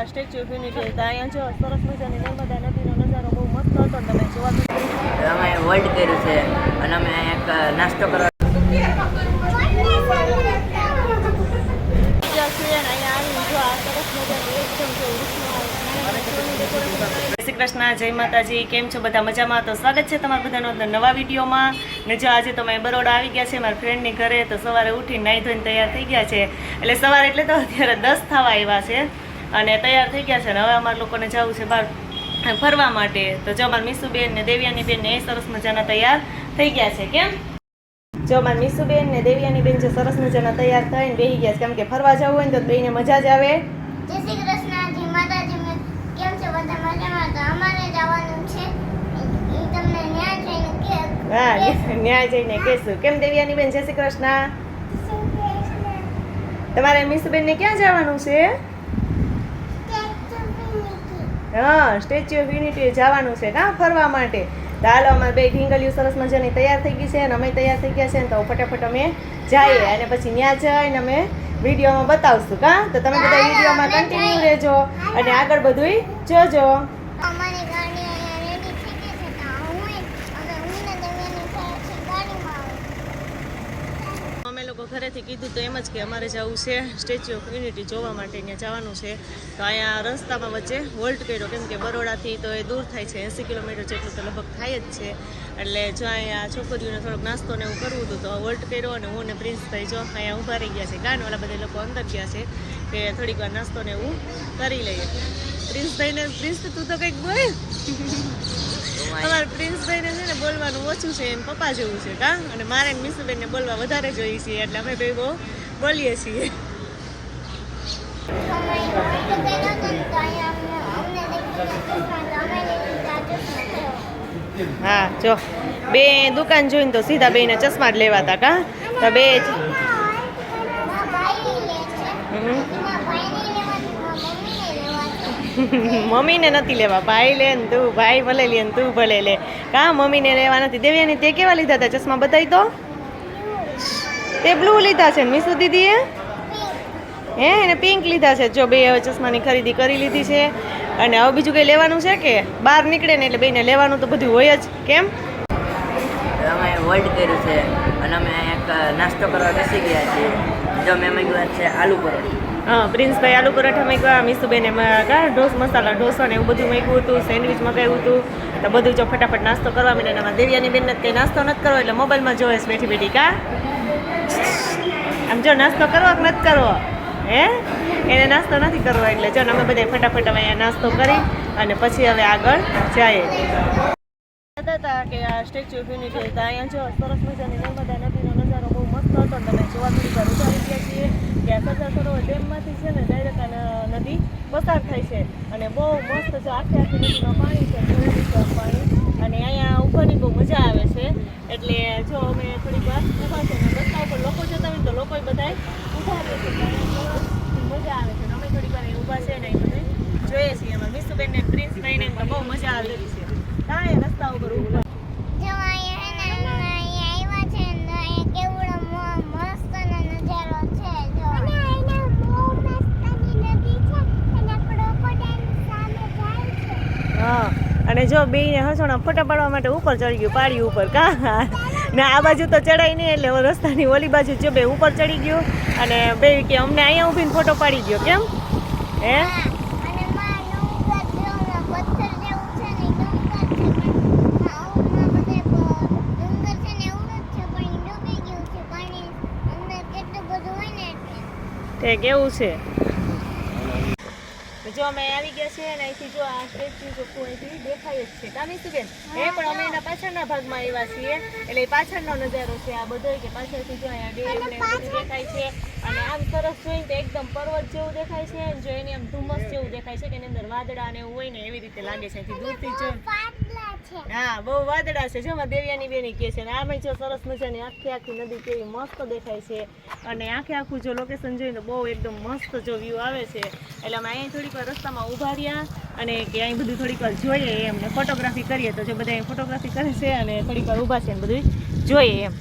Statue of unity હતા. અહીંયા જો સરસ મજાની નર્મદા નદીનો નજારો બહુ મસ્ત હતો. તમે જોવા અમે વર્લ્ડ કર્યું છે અને અમે એક નાસ્તો કરવા શ્રી કૃષ્ણ, જય માતાજી. કેમ છો બધા? મજામાં? તો સ્વાગત છે તમારા બધાનો નવા વિડીયોમાં. ને જો આજે તો અમે બરોડા આવી ગયા છે મારા ફ્રેન્ડની ઘરે. તો સવારે ઉઠીને નાહી ધોઈને તૈયાર થઈ ગયા છે. એટલે સવારે એટલે તો અત્યારે 10 થવા આવ્યા છે અને તૈયાર થઈ ગયા છે. અને હવે અમારા લોકોને જવું છે બહાર ફરવા માટે. તો જો અમારા મીસુબેન ને દેવ્યાની બેન ને એ સરસ મજાના તૈયાર થઈ ગયા છે. કેમ? જો અમારા મીસુબેન ને દેવ્યાની બેન જે સરસ મજાના તૈયાર થઈને બેસી ગયા છે. કેમ કે ફરવા જવું હોય ને તો બેને મજા જ આવે. જય શ્રી કૃષ્ણ, જય માતાજી. કેમ છો બધા? મજામાં? તો અમારે જવાનું છે એ તમને ન્યા જઈને કે હા, ન્યા જઈને કહેશું. કેમ દેવ્યાની બેન? જય શ્રી કૃષ્ણ. તમારે મીસુબેન ને ક્યાં જવાનું છે? હા, સ્ટેચ્યુ ઓફ યુનિટી જવાનું છે કા ફરવા માટે. તો હાલો અમારે બે ઢીંગલીઓ સરસ મજાની તૈયાર થઈ ગઈ છે અને અમે તૈયાર થઈ ગયા છે ને તો ફટાફટ અમે જઈએ અને પછી ત્યાં જઈને અમે વિડીયોમાં બતાવશું કા. તો તમે બધા વિડીયોમાં કન્ટિન્યુ રહેજો અને આગળ બધુંય જોજો. અમારી ગાડી અહીંયા રેડી થઈ ગઈ છે. તો હું ને દેવ્યાની સાથે ગાડીમાં આવું. અમે લોકો ઘરેથી કીધું તો એમ જ કે અમારે જવું છે સ્ટેચ્યુ ઓફ યુનિટી જોવા માટે. ત્યાં જવાનું છે. તો અહીંયા રસ્તામાં વચ્ચે હોલ્ટ કર્યો કેમ કે બરોડાથી તો એ દૂર થાય છે, 80 કિલોમીટર જેટલું તો લગભગ થાય જ છે. એટલે જો અહીંયા છોકરીઓને થોડોક નાસ્તો ને એવું કરવું હતું તો હોલ્ટ કર્યો અને હું ને પ્રિન્સભાઈ જો અહીંયા ઊભા રહી ગયા છે. ગાનવાળા બધા લોકો અંદર ગયા છે કે થોડીક વાર નાસ્તો ને એવું કરી લઈએ. પ્રિન્સ તું તો કંઈક બોલ. અમારા પ્રિન્સભાઈને છે ને બોલવાનું ઓછું છે, એમ પપ્પા જેવું છે કા. અને મારે મીસુબેનને બોલવા વધારે જોઈએ છીએ એટલે અમે બે બહુ બોલીએ છીએ. હા જો બે દુકાન જોઈને તો સીધા બેને ચશ્મા જ લેવા હતા કા. તો બે જ મમ્મીને નથી લેવા, ભાઈ લે ને તું, ભાઈ ભલે લે ને તું ભલે લે કા. મમ્મીને લેવા નથી. દેવ્યાની તે કેવા લીધા હતા ચશ્મા? બતાવી તો. તે બ્લુ લીધા છે મીસુ દીદીએ. હે, એને પિંક લીધા છે. જો બે હવે ચશ્માની ખરીદી કરી લીધી છે. અને હવે બીજું કંઈ લેવાનું છે કે બહાર નીકળે ને એટલે બેને લેવાનું તો બધું હોય જ. કેમ? અમે વર્લ્ડ કર્યું છે અને અમે એક નાસ્તો કરવા બેસી ગયા છીએ. જો મેં મંગાવ્યા છે આલુ પરોઠા. હા, પ્રિન્સભાઈ આલુ પરોઠા મંગાવ્યા, મીસુબેને મસાલા ઢોસા ને એવું બધું મંગાવ્યું હતું, સેન્ડવિચ મંગાવ્યું હતું. તો બધું જો ફટાફટ નાસ્તો કરવા માંડ્યા. એમાં દેવ્યાની બેનને કંઈ નાસ્તો નથી કરવો એટલે મોબાઈલમાં જોવે છે બેઠી બેઠી કા. આમ જો નાસ્તો કરવો કે નથી કરવો? હે, એને નાસ્તો નથી કરવો એટલે જો અમે બધા ફટાફટ હવે અહીંયા નાસ્તો કરી અને પછી હવે આગળ જઈએ. હતા કે આ સ્ટેચ્યુ ઓફ યુનિટી હતા. અહીંયા જો સરસ મજાની નર્મદા નદીનો નજારો બહુ મસ્ત હતો. તમે જોવા થોડી વાર ઉતારી ગયા છીએ કે આ સરદાર સરોવર ડેમમાંથી છે ને ડાયરેક્ટ આ નદી પસાર થાય છે અને બહુ મસ્ત જો આખી નદીમાં પાણી છે, પાણી. અને અહીંયા ઉપરની બહુ મજા આવે છે. એટલે જો અમે થોડીક વાર ઊભા છે ને રસ્તા ઉપર લોકો જતા હોય તો લોકો બધા ઊભા રહે છે. મજા આવે છે. અમે થોડીક વાર ઊભા છે ને એ બધું જોઈએ છીએ. એમાં મીસુબેન ને પ્રિન્સભાઈને તો બહુ મજા આવી છે. કાંઈ રસ્તા ઉપર ઊભા જો અહીંયા આવ્યા છે ને અહીંયા કેવડો મસ્ત નજારો છે. જો અહીંયા બહુ મસ્તની નદી છે અને ક્રોકોડાઇલ સામે જાય છે. હા, અને જો બેને હસોણા ફોટા પાડવા માટે ઉપર ચડી ગયું, પાડી ઉપર કા. ને આ બાજુ તો ચડાય નહીં એટલે રસ્તાની ઓલી બાજુ જો બે ઉપર ચડી ગયું અને બે કે અમને અહીંયા ઊભીને ફોટો પાડી ગયો. કેમ? હે, અને માં ડુંગર જેવું પથ્થર જેવું છે ને ડુંગર છે પણ આઉટમાં બધે ડુંગર છે ને એવું જ છે પણ ડૂબી ગયું છે પાણી અંદર કેટલું બધું હોય ને એટલે. તે કેવું છે? જો અમે આવી ગયા છે અને અહીંથી જો આ સ્ટેચ્યુ ચોખ્ખું અહીંથી દેખાય જ છે. કામી શું બેન? હે, પણ અમે એના પાછળના ભાગમાં આવ્યા છીએ એટલે એ પાછળનો નજારો છે આ બધો કે પાછળથી જો અહીંયા ડેમ ને બધું દેખાય છે. અને આમ સરસ જોઈને તો એકદમ પર્વત જેવું દેખાય છે અને જો એની આમ ધુમ્મસ જેવું દેખાય છે કે એની અંદર વાદળા ને એવું હોય ને એવી રીતે લાગે છે દૂરથી જો. પાટલા છે. હા, બહુ વાદળા છે. જેમાં દેવ્યાની બેની કે છે ને આમાં જો સરસ મજાની આખી નદી કેવી મસ્ત દેખાય છે. અને આખું જો લોકેશન જોઈને બહુ એકદમ મસ્ત જો વ્યૂ આવે છે. એટલે અમે અહીંયા થોડીક વાર રસ્તામાં ઊભા રહ્યા અને કે અહીં બધું થોડીક વાર જોઈએ એમ ને ફોટોગ્રાફી કરીએ. તો જો બધા ફોટોગ્રાફી કરે છે અને થોડીક વાર ઊભા છે ને બધું જોઈએ એમ.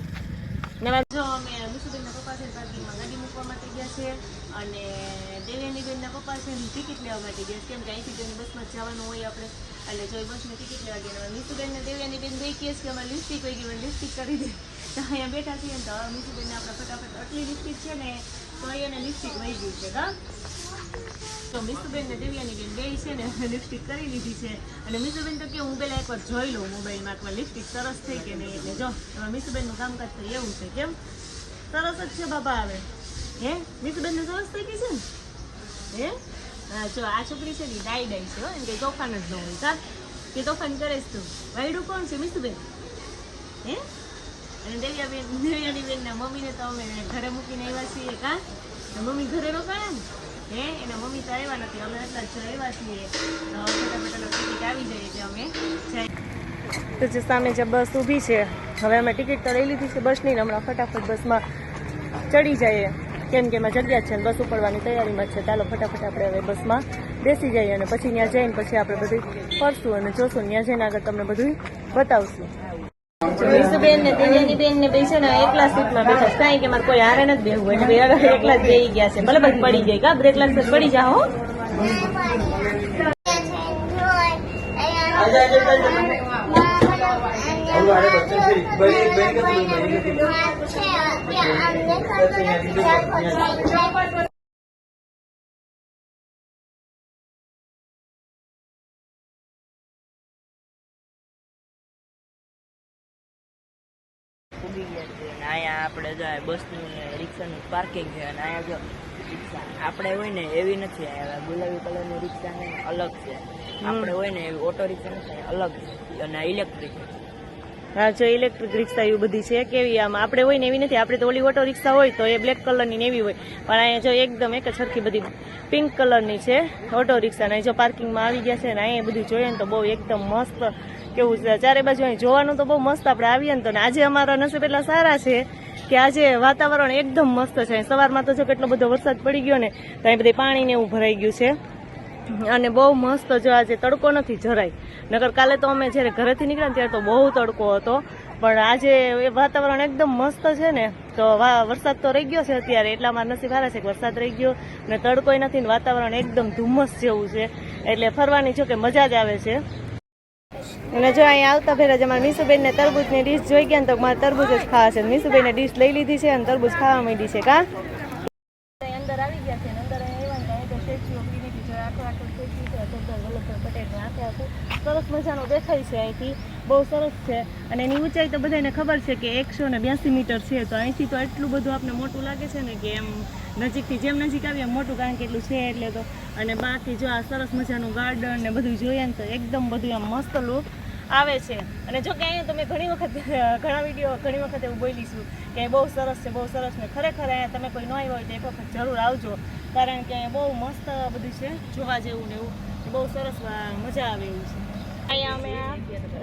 ને જો અમે મીસુબેનના પપ્પા છે પાર્કિંગમાં ગાડી મૂકવા માટે ગયા છે અને દેવ્યાની બેનના પપ્પા છે ને ટિકિટ લેવા માટે ગયા કેમ કે અહીંથી તેની બસમાં જવાનું હોય આપણે એટલે જો બસની ટિકિટ લેવા ગયા મીસુબેન ને દેવ્યાની બેન બે કહે કે અમારે લિપસ્ટિક હોય ગઈ લિપસ્ટિક કરી દે તો અહીંયા બેઠા છીએ ને તો મીસુબેનને આપણે ફટાફટ આટલી લિપસ્ટિક છે ને તો એને લિપસ્ટિક વહી ગયું છે હા તો મીસુબેન ને દેવ્યાની બેન બે છે ને લિપસ્ટિક કરી લીધી છે અને મીસુબેન તો કે હું પહેલાં એકવાર જોઈ લઉં મોબાઈલમાં કે લિપસ્ટિક સરસ થઈ કે નહીં એટલે જો મીસુબેનનું કામકાજ તો એવું છે કેમ સરસ જ છે બાબા આવે હે મીસુબેનને સરસ થઈ ગઈ છે ને હે હા જો આ છોકરી છે ને ડાઈ છે હો એમ કે તોફાન જ ન હોય કા કે તોફાન કરે છે તું વાયડું કોણ છે મીસુબેન હે અને દેવ્યાની બેનના મમ્મીને તો અમે ઘરે મૂકીને આવ્યા છીએ કા મમ્મી ઘરે રોકાયા ને હે એના મમ્મી તો આવ્યા નથી અમે એટલા જ આવ્યા છીએ તો ફટાફટ ટિકિટ આવી જાય એટલે અમે તો જે સામે જે બસ ઊભી છે હવે અમે ટિકિટ તો લઈ લીધી છે બસની હમણાં ફટાફટ બસમાં ચડી જઈએ કેમ કે એમાં જગ્યા છે બસ ઉપડવાની તૈયારીમાં છે ચાલો ફટાફટ આપણે હવે બસમાં બેસી જઈએ અને પછી ત્યાં જઈને પછી આપણે બધું ફરશું અને જોશું ત્યાં જઈને આગળ તમને બધું બતાવશું મીસુબેન ને દેવ્યાની બેન ને બે છે ને એકલા સીટમાં બેઠા છે કાંઈ કે મારે કોઈ હારે નથી બેહવું એટલે બે એકલા જ બેહી ગયા છે ભલે બધી પડી ગઈ કા બ્રેક લાગશે પડી જાઓ ઉગી ગયા છે અને અહીંયા આપણે જો બસનું ને રિક્ષાનું પાર્કિંગ છે અને અહીંયા જો રિક્ષા આપણે હોય ને એવી નથી અહીંયા ગુલાબી કલરની રિક્ષા ને અલગ છે આપણે હોય ને એવી ઓટો રિક્ષા નથી અલગ છે અને ઇલેક્ટ્રિક હા જો ઇલેક્ટ્રિક રિક્ષા એવી બધી છે કેવી આમ આપણે હોય ને એવી નથી આપણે તો ઓલી ઓટો રિક્ષા હોય તો એ બ્લેક કલરની ને એવી હોય પણ અહીંયા જો એકદમ એક જ સરખી બધી પિંક કલરની છે ઓટો રિક્ષા ને જો પાર્કિંગમાં આવી ગયા છે ને અહીંયા બધું જોઈએ ને તો બહુ એકદમ મસ્ત કેવું છે ચારે બાજુ અહીં જોવાનું તો બહુ મસ્ત આપણે આવીએ ને તો આજે અમારા નસીબ એટલા સારા છે કે આજે વાતાવરણ એકદમ મસ્ત છે સવારમાં તો જો કેટલો બધો વરસાદ પડી ગયો ને તો અહીં બધે પાણી ને એવું ભરાઈ ગયું છે અને બહુ મસ્ત જો આજે તડકો નથી જરાય નકર કાલે તો અમે જ્યારે ઘરેથી નીકળ્યા ત્યારે તો બહુ તડકો હતો પણ આજે એ વાતાવરણ એકદમ મસ્ત છે ને તો વરસાદ તો રહી ગયો છે અત્યારે એટલા મારા નસીબ સારા છે કે વરસાદ રહી ગયો ને તડકોય નથી ને વાતાવરણ એકદમ ધુમ્મસ જેવું છે એટલે ફરવાની જો કે મજા જ આવે છે અને જો અહીંયા આવતા ફેરા જ અમારા મીસુબેનને તરબૂચની ડીશ જોઈ ગયા ને તો મારે તરબૂચ જ ખાવા છે મીસુબેનને ડીશ લઈ લીધી છે અને તરબૂચ ખાવા માંડી છે કા અંદર આવી ગયા છે અંદર આવ્યા ને તો સ્ટેચ્યુ ઓફ યુનિટી જો આખો સ્ટેચ્યુ છે સરદાર વલ્લભભાઈ પટેલનું આખું સરસ મજાનું દેખાય છે અહીંથી બહુ સરસ છે અને એની ઊંચાઈ તો બધાને ખબર છે કે 182 મીટર છે તો અહીંથી તો એટલું બધું આપણે મોટું લાગે છે ને કે એમ નજીકથી જેમ નજીક આવીએ મોટું કારણ કે એટલું છે એટલે તો અને બાકી જો આ સરસ મજાનું ગાર્ડન ને બધું જોઈએ ને તો એકદમ બધું આમ મસ્ત લુક આવે છે અને જો કે અહીંયા તમે ઘણી વખત એવું બોલીશું કે બહુ સરસ છે બહુ સરસ ને ખરેખર અહીંયા તમે કોઈ ન આવ્યો હોય તો એક વખત જરૂર આવજો કારણ કે બહુ મસ્ત બધું છે જોવા જેવું ને એવું બહુ સરસ મજા આવે એવું છે અહીંયા અમે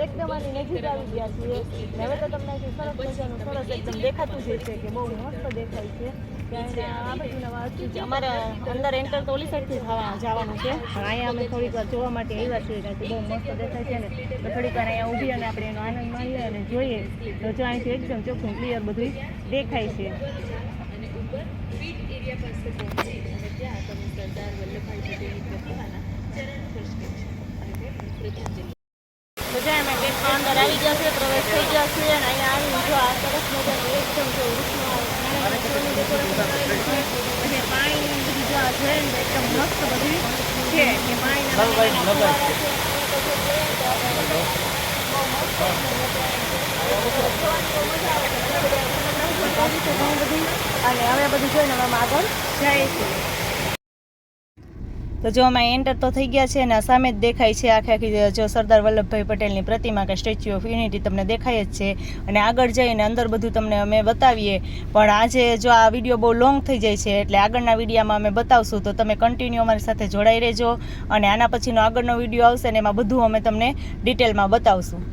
એકદમ આની નજીક આવી ગયા છીએ હવે તો તમને સરસ મજાનું સરસ એકદમ દેખાતું જ છે કે બહુ મસ્ત દેખાય છે આ બધું અમારે અંદર એન્ટર તો ઓલી સાઈડથી જવાનું છે પણ અહીંયા અમે થોડીક વાર જોવા માટે આવ્યા છીએ કારણ કે બહુ મસ્ત દેખાય છે ને તો થોડીક વાર અહીંયા ઊભી અને આપણે એનો આનંદ માણીએ અને જોઈએ તો જો અહીંથી એકદમ ચોખ્ખું ક્લિયર બધું દેખાય છે બધા અમે ગેટમાં અંદર આવી ગયા છે પ્રવેશ થઈ ગયા છે અને અહીંયા આવીને જો આ સરસ મજાનું એકદમ જો અને પાણીની બધી જો આ જોઈને એકદમ મસ્ત બધું છે કે અને હવે બધું જોઈને અમે આગળ જાય છે તો જો અમે એન્ટર તો થઈ ગયા છે અને સામે જ દેખાય છે આખી જો સરદાર વલ્લભભાઈ પટેલની પ્રતિમા કે સ્ટેચ્યુ ઓફ યુનિટી તમને દેખાય જ છે અને આગળ જઈને અંદર બધું તમને અમે બતાવીએ પણ આજે જો આ વિડીયો બહુ લોંગ થઈ જાય છે એટલે આગળના વિડીયોમાં અમે બતાવશું તો તમે કન્ટિન્યુ અમારી સાથે જોડાઈ રહેજો અને આના પછીનો આગળનો વિડીયો આવશે ને એમાં બધું અમે તમને ડિટેલમાં બતાવશું